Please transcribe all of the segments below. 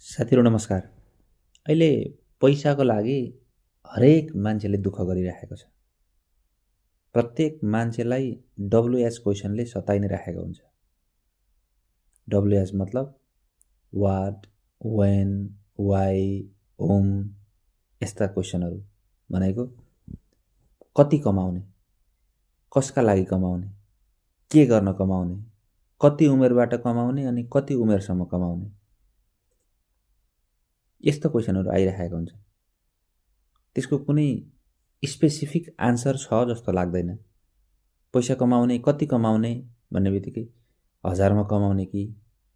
साथीहरु नमस्कार। अहिले पैसाको लागि हरेक मान्छेले दुःख गरिराखेको छ। प्रत्येक मान्छेलाई WH क्वेशनले सताइ नै राखेको हुन्छ। WH मतलब वाट, वेन, वाइ, होम यस्ता क्वेशनहरु भनेको कति कमाउने, कसका लागि कमाउने, के गर्न कमाउने, कति उमेरबाट कमाउने अनि कति उमेरसम्म कमाउने यस्तो क्वेशनहरु आइराखेको हुन्छ। त्यसको कुनै स्पेसिफिक आन्सर छ जस्तो लाग्दैन। पैसा कमाउने, कति कमाउने भन्ने बित्तिकै हजारमा कमाउने कि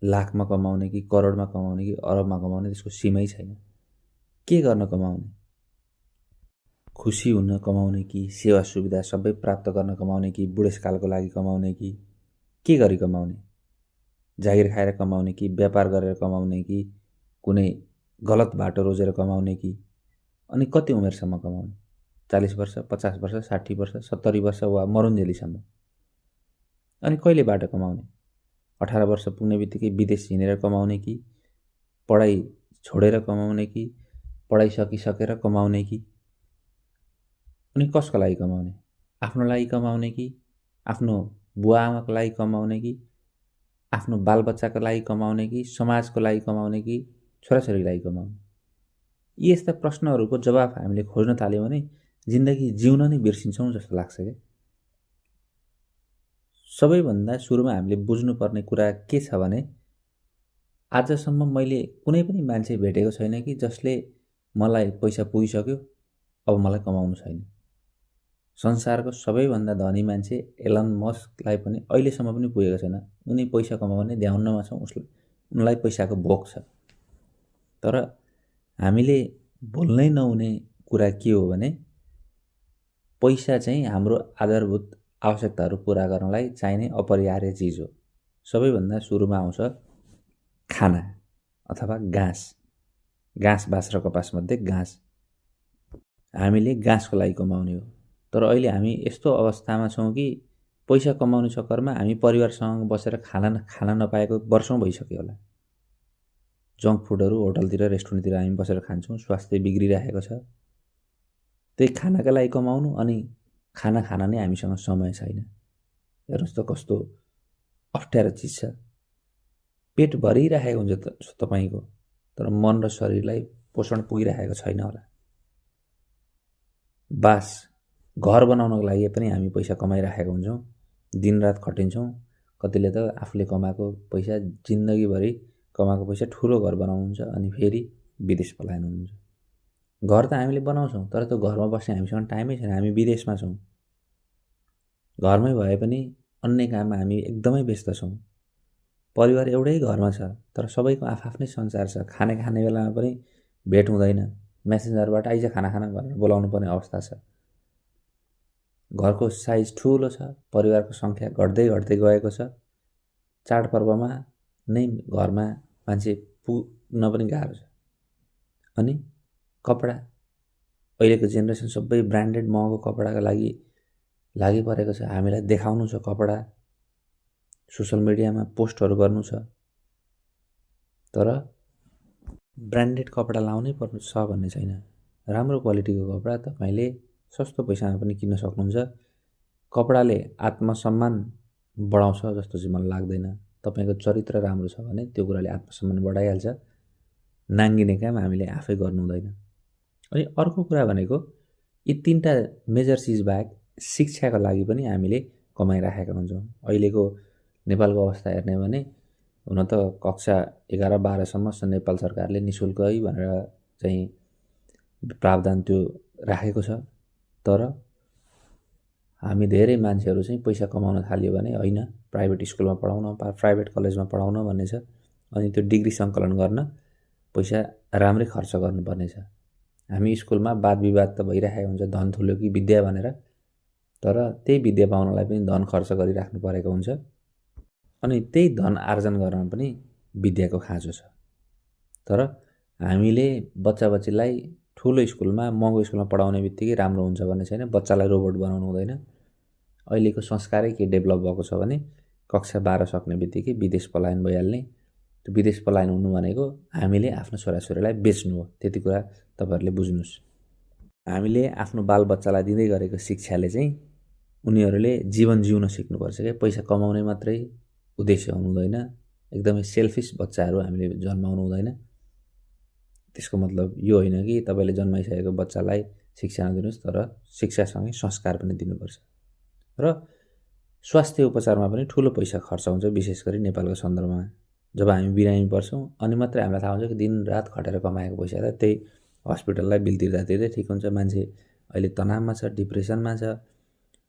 लाखमा कमाउने कि करोडमा कमाउने कि अरबमा कमाउने त्यसको सीमै छैन। के गर्न कमाउने? खुसी हुन कमाउने कि सेवा सुविधा सबै प्राप्त गर्न कमाउने कि बुढेसकालको लागि कमाउने कि के गरी कमाउने? जागिर खाएर कमाउने कि व्यापार गरेर कमाउने कि कुनै गलत बाटो रोजेर कमाउने कि अनि कति उमेरसम्म कमाउने? 40 वर्ष, 50 वर्ष, 60 वर्ष, 70 वर्ष वा मरुन्जेलीसम्म। अनि कहिलेबाट कमाउने? 18 वर्ष पुग्ने बित्तिकै विदेश हिँडेर कमाउने कि पढाइ छोडेर कमाउने कि पढाइ सकिसकेर कमाउने कि अनि कसको लागि कमाउने? आफ्नो लागि कमाउने कि आफ्नो बुवा आमाको लागि कमाउने कि आफ्नो बालबच्चाको लागि कमाउने कि समाजको लागि कमाउने कि छोराछोरीको लागि कमाउने? यी यस्ता प्रश्नहरूको जवाफ हामीले खोज्न थाल्यौं भने जिन्दगी जिउन नै बिर्सिन्छौं जस्तो लाग्छ के। सबैभन्दा सुरुमा हामीले बुझ्नुपर्ने कुरा के छ भने आजसम्म मैले कुनै पनि मान्छे भेटेको छैन कि जसले मलाई पैसा पुगिसक्यो अब मलाई कमाउनु छैन। संसारको सबैभन्दा धनी मान्छे एलन मस्कलाई पनि अहिलेसम्म पनि पुगेको छैन। उनी पैसा कमाउने ध्याउन्नमा छ, उनलाई पैसाको भोक छ। तर हामीले भुल्नै नहुने कुरा के हो भने पैसा चाहिँ हाम्रो आधारभूत आवश्यकताहरू पूरा गर्नलाई चाहिने अपरिहार्य चिज हो। सबैभन्दा सुरुमा आउँछ खाना अथवा घाँस। घाँस, बाँस र कपास मध्ये घाँस। हामीले घाँसको लागि कमाउने हो। तर अहिले हामी यस्तो अवस्थामा छौं कि पैसा कमाउने चक्करमा हामी परिवारसँग बसेर खाना नपाएको वर्षौं भइसक्यो होला। जङ्क फुडहरू होटलतिर रेस्टुरेन्टतिर हामी बसेर खान्छौं, स्वास्थ्य बिग्रिरहेको छ। त्यही खानाका लागि कमाउनु अनि खाना खान नै हामीसँग समय छैन। हेर्नुस् त कस्तो अप्ठ्यारो चिज छ। पेट भरिरहेको हुन्छ तपाईको, तर मन र शरीरलाई पोषण पुगिरहेको छैन होला। बास, घर बनाउनको लागि पनि हामी पैसा कमाइरहेका हुन्छौं, दिनरात खटिन्छौं। कतिले त आफूले कमाएको पैसा जिन्दगीभरि कमाएको पैसा ठुलो घर बनाउनुहुन्छ अनि फेरि विदेश पलायन हुनुहुन्छ। घर त हामीले बनाउँछौं तर त्यो घरमा बस्ने हामीसँग टाइमै छैन, हामी विदेशमा छौं। घरमै भए पनि अन्य काममा हामी एकदमै व्यस्त छौं। परिवार एउटै घरमा छ तर सबैको आफ्नै संसार छ। खाने बेलामा पनि भेट हुँदैन। मेसेन्जरबाट आइज खाना खान भनेर बोलाउनु पर्ने अवस्था छ। घरको साइज ठुलो छ, परिवारको संख्या घट्दै गएको छ। चाडपर्वमा नै घरमा मान्छे पुग्न पनि गाह्रो छ। अनि कपडा, अहिलेको जेनेरेसन सबै ब्रान्डेड महँगो कपडाका लागि परेको छ। हामीलाई देखाउनु छ कपडा, सोशल मिडियामा पोस्टहरू गर्नु छ। तर ब्रान्डेड कपडा लाउनै पर्नु छ भन्ने छैन। राम्रो क्वालिटीको कपडा तपाईले सस्तो पैसामा पनि किन्न सक्नुहुन्छ। कपडाले आत्मसम्मान बढाउँछ जस्तो चाहिँ मलाई लाग्दैन। तपाईको चरित्र राम्रो छ भने त्यो कुराले आत्मसम्मान बढाइहाल्छ। नाङ्गिने काम हामीले आफै गर्नु हुँदैन। अनि अर्को कुरा भनेको यी तीनटा मेजर चिज बाहेक शिक्षाको लागि पनि हामीले कमाइराखेका हुन्छौं। अहिलेको नेपालको अवस्था हेर्ने भने हुन त कक्षा 11-12 सम्म नेपाल सरकारले निशुल्कै भनेर चाहिँ प्रावधान त्यो राखेको छ। तर हामी धेरै मान्छेहरू चाहिँ पैसा कमाउन थाल्यो भने हैन, प्राइभेट स्कुलमा पढाउन, प्राइभेट कलेजमा पढाउन भन्ने छ। अनि त्यो डिग्री सङ्कलन गर्न पैसा राम्रै खर्च गर्नुपर्ने छ। हामी स्कुलमा वाद विवाद त भइरहेको हुन्छ धन थुल्यो कि विद्या भनेर। तर त्यही विद्या पाउनलाई पनि धन खर्च गरिराख्नु परेको हुन्छ। अनि त्यही धन आर्जन गर्न पनि विद्याको खाँचो छ। तर हामीले बच्चाबच्चीलाई ठुलो स्कुलमा महँगो स्कुलमा पढाउने बित्तिकै राम्रो हुन्छ भन्ने छैन। बच्चालाई रोबोट बनाउनु हुँदैन। अहिलेको संस्कारै के डेभलप भएको छ भने कक्षा 12 सक्ने बित्तिकै विदेश पलायन भइहाल्ने, त्यो विदेश पलायन हुनु भनेको हामीले आफ्नो छोराछोरीलाई बेच्नु हो। त्यति कुरा तपाईँहरूले बुझ्नुहोस्। हामीले आफ्नो बालबच्चालाई दिँदै गरेको शिक्षाले चाहिँ उनीहरूले जीवन जिउन सिक्नुपर्छ क्या। पैसा कमाउने मात्रै उद्देश्य हुनु हुँदैन। एकदमै सेल्फिस बच्चाहरू हामीले जन्माउनु हुँदैन। त्यसको मतलब यो होइन कि तपाईँले जन्माइसकेको बच्चालाई शिक्षा नदिनुहोस्, तर शिक्षासँगै संस्कार पनि दिनुपर्छ। र स्वास्थ्य उपचारमा पनि ठुलो पैसा खर्च हुन्छ, विशेष गरी नेपालको सन्दर्भमा। जब हामी बिरामी पर्छौँ अनि मात्रै हामीलाई थाहा हुन्छ कि दिनरात खटेर कमाएको पैसा त त्यही हस्पिटललाई बिल तिर्दा तिर्दै ठिक हुन्छ। मान्छे अहिले तनावमा छ, डिप्रेसनमा छ,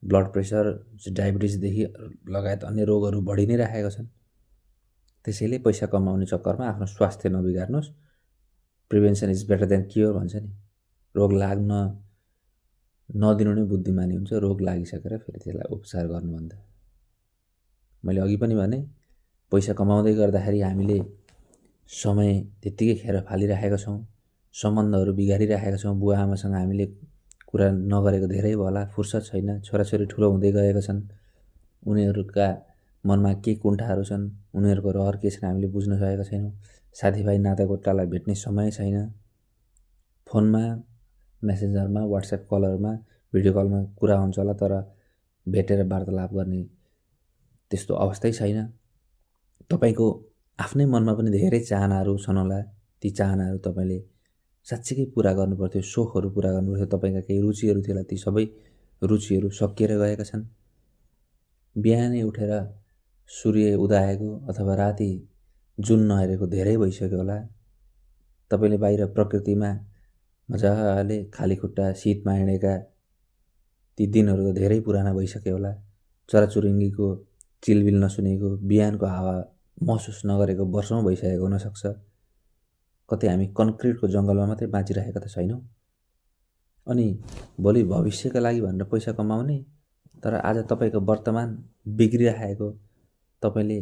ब्लड प्रेसर, डायबिटिसदेखि लगायत अन्य रोगहरू बढी नै राखेका छन्। त्यसैले पैसा कमाउने चक्करमा आफ्नो स्वास्थ्य नबिगार्नुहोस्। Prevention is better than cure भन्छ नि। रोग लाग्न नदिनु नै बुद्धिमानी हुन्छ, रोग लागिसकेर फेरि त्यसलाई उपचार गर्नुभन्दा। मैले अघि पनि भने पैसा कमाउँदै गर्दाखेरि हामीले समय त्यत्तिकै खेर फालिराखेका छौँ, सम्बन्धहरू बिगारिराखेका छौँ। बुवा आमासँग हामीले कुरा नगरेको धेरै भयो होला, फुर्सद छैन। छोराछोरी ठुलो हुँदै गएका छन्, उनीहरूका मनमा के कुण्ठाहरू छन्, उनीहरूको रहर के छन् हामीले बुझ्न सकेका छैनौँ। साथीभाइ नातागोतालाई भेट्ने समय छैन। फोनमा, मेसेन्जरमा, वाट्सएप कलहरूमा, भिडियो कलमा कुरा हुन्छ होला, तर भेटेर वार्तालाप गर्ने त्यस्तो अवस्थै छैन। तपाईँको आफ्नै मनमा पनि धेरै चाहनाहरू छन् होला। ती चाहनाहरू तपाईँले साँच्चीकै पुरा गर्नुपर्थ्यो, सोखहरू पुरा गर्नुपर्थ्यो। तपाईँका केही रुचिहरू थियो होला, ती सबै रुचिहरू सकिएर गएका छन्। बिहानै उठेर सूर्य उदाएको अथवा राति जुन नहेरेको धेरै भइसक्यो होला। तपाईँले बाहिर प्रकृतिमा मजाले खाली खुट्टा शीतमा हिँडेका ती दिनहरू त धेरै पुराना भइसक्यो होला। चराचुरुङ्गीको चिलबिल नसुनेको, बिहानको हावा महसुस नगरेको वर्षौँ भइसकेको हुनसक्छ। कतै हामी कन्क्रिटको जङ्गलमा मात्रै बाँचिरहेका त छैनौँ। अनि भोलि भविष्यका लागि भनेर पैसा कमाउने, तर आज तपाईँको वर्तमान बिग्रिरहेको तपाईँले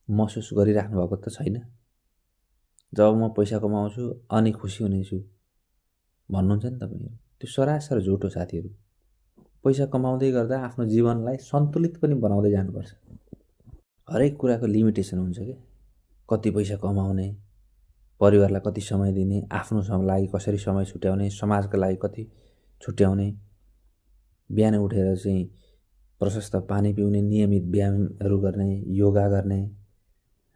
महसुस गरिराख्नु भएको त छैन। जब म पैसा कमाउँछु अनि खुसी हुनेछु भन्नुहुन्छ नि तपाईँ, त्यो सरासर झुट हो साथीहरू। पैसा कमाउँदै गर्दा आफ्नो जीवनलाई सन्तुलित पनि बनाउँदै जानुपर्छ। हरेक कुराको लिमिटेसन हुन्छ कि कति पैसा कमाउने, परिवारलाई कति समय दिने, आफ्नो लागि कसरी समय छुट्याउने, समाजको लागि कति छुट्याउने, बिहान उठेर चाहिँ प्रशस्त पानी पिउने, नियमित व्यायामहरू गर्ने, योगा गर्ने,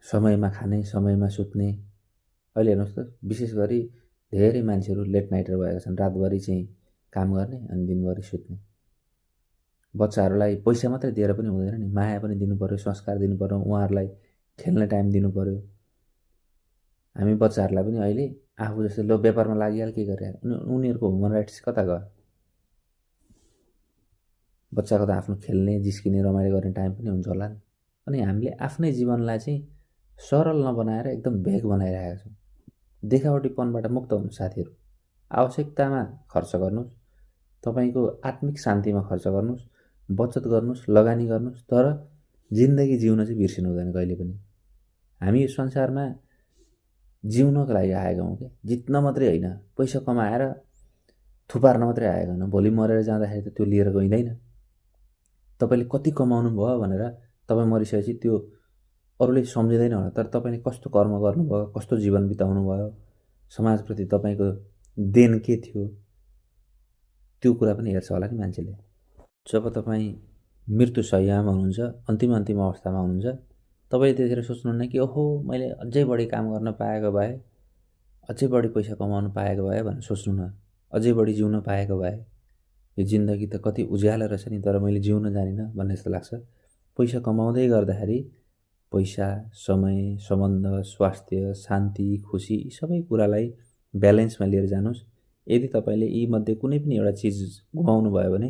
समयमा खाने, समयमा सुत्ने। अहिले हेर्नुहोस् त, विशेष गरी धेरै मान्छेहरू लेट नाइटर भएका छन्। रातभरि चाहिँ काम गर्ने अनि दिनभरि सुत्ने। बच्चाहरूलाई पैसा मात्रै दिएर पनि हुँदैन नि, माया पनि दिनु पर्यो, संस्कार दिनु पर्यो, उहाँहरूलाई खेल्ने टाइम दिनु पर्यो। हामी बच्चाहरूलाई पनि अहिले आफू जस्तै लो व्यापारमा लागिहाल के गरे, उनीहरूको ह्युमन राइट्स कता गयो? बच्चाको त आफ्नो खेल्ने, जिस्किने, रमाइलो गर्ने टाइम पनि हुन्छ होला नि। अनि हामीले आफ्नै जीवनलाई चाहिँ सरल नबनाएर एकदम भेग बनाइरहेका छौँ। देखावटीपनबाट मुक्त हुनु साथीहरू। आवश्यकतामा खर्च गर्नुहोस्, तपाईँको आत्मिक शान्तिमा खर्च गर्नुहोस्, बचत गर्नुहोस्, लगानी गर्नुहोस्, तर जिन्दगी जिउन चाहिँ बिर्सिनु हुँदैन कहिले पनि। हामी यो संसारमा जिउनको लागि आएका हौँ क्या, जित्न मात्रै होइन, पैसा कमाएर थुपार्न मात्रै आएका होइन। भोलि मरेर जाँदाखेरि त त्यो लिएर गइँदैन। तपाईँले कति कमाउनु भयो भनेर तपाईँ मरिसकेपछि त्यो अरूले सम्झिँदैन होला, तर तपाईँले कस्तो कर्म गर्नुभयो, कस्तो जीवन बिताउनु भयो, समाजप्रति तपाईँको देन के थियो, त्यो कुरा पनि हेर्छ होला नि मान्छेले। जब तपाईँ मृत्यु शय्यामा हुनुहुन्छ, अन्तिम अवस्थामा हुनुहुन्छ, तपाईँले त्यतिखेर सोच्नुहुन्न कि ओहो मैले अझै बढी काम गर्न पाएको भए, अझै बढी पैसा कमाउन पाएको भए भनेर सोच्नुहुन्न। अझै बढी जिउन पाएको भए, यो जिन्दगी त कति उज्यालो रहेछ नि, तर मैले जिउन जानिनँ भन्ने जस्तो लाग्छ। पैसा कमाउँदै गर्दाखेरि पैसा, समय, सम्बन्ध, स्वास्थ्य, शान्ति, खुसी सबै कुरालाई ब्यालेन्समा लिएर जानुहोस्। यदि तपाईँले यी मध्ये कुनै पनि एउटा चिज गुमाउनु भयो भने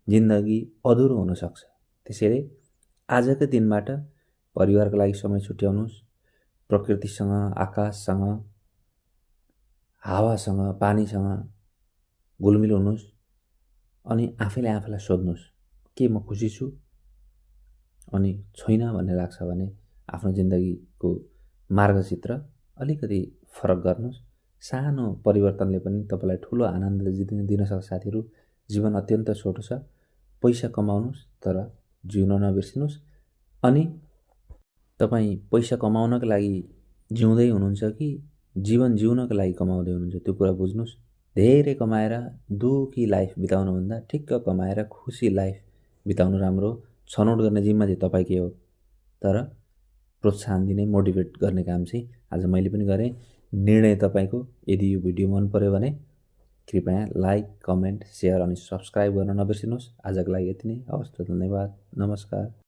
जिन्दगी अधुरो हुनसक्छ। त्यसैले आजकै दिनबाट परिवारको लागि समय छुट्याउनुहोस्, प्रकृतिसँग, आकाशसँग, हावासँग, पानीसँग घुलमिल हुनुहोस्। अनि आफैले आफैलाई सोध्नुहोस्, के म खुसी छु? अनि छैन भन्ने लाग्छ भने आफ्नो जिन्दगीको मार्गचित्र अलिकति फरक गर्नुहोस्। सानो परिवर्तनले पनि तपाईँलाई ठुलो आनन्द दिन सक्छ साथीहरू। जीवन अत्यन्त छोटो छ। पैसा कमाउनुहोस्, तर जिउन नबिर्सिनुहोस्। अनि तपाईँ पैसा कमाउनको लागि जिउँदै हुनुहुन्छ कि जीवन जिउनको लागि कमाउँदै हुनुहुन्छ त्यो कुरा बुझ्नुहोस्। धेरै कमाएर दुःखी लाइफ बिताउनुभन्दा ठिक्क कमाएर खुसी लाइफ बिताउनु राम्रो। छनौट गर्ने जिम्मा चाहिँ तपाईँकै हो, तर प्रोत्साहन दिने मोटिभेट गर्ने काम चाहिँ आज मैले पनि गरेँ। निर्णय तपाईँको। यदि यो भिडियो मन पर्यो भने कृपया लाइक, कमेन्ट, सेयर अनि सब्सक्राइब गर्न नबिर्सिनुहोस्। आजको लागि यति नै। हवस् त, धन्यवाद, नमस्कार।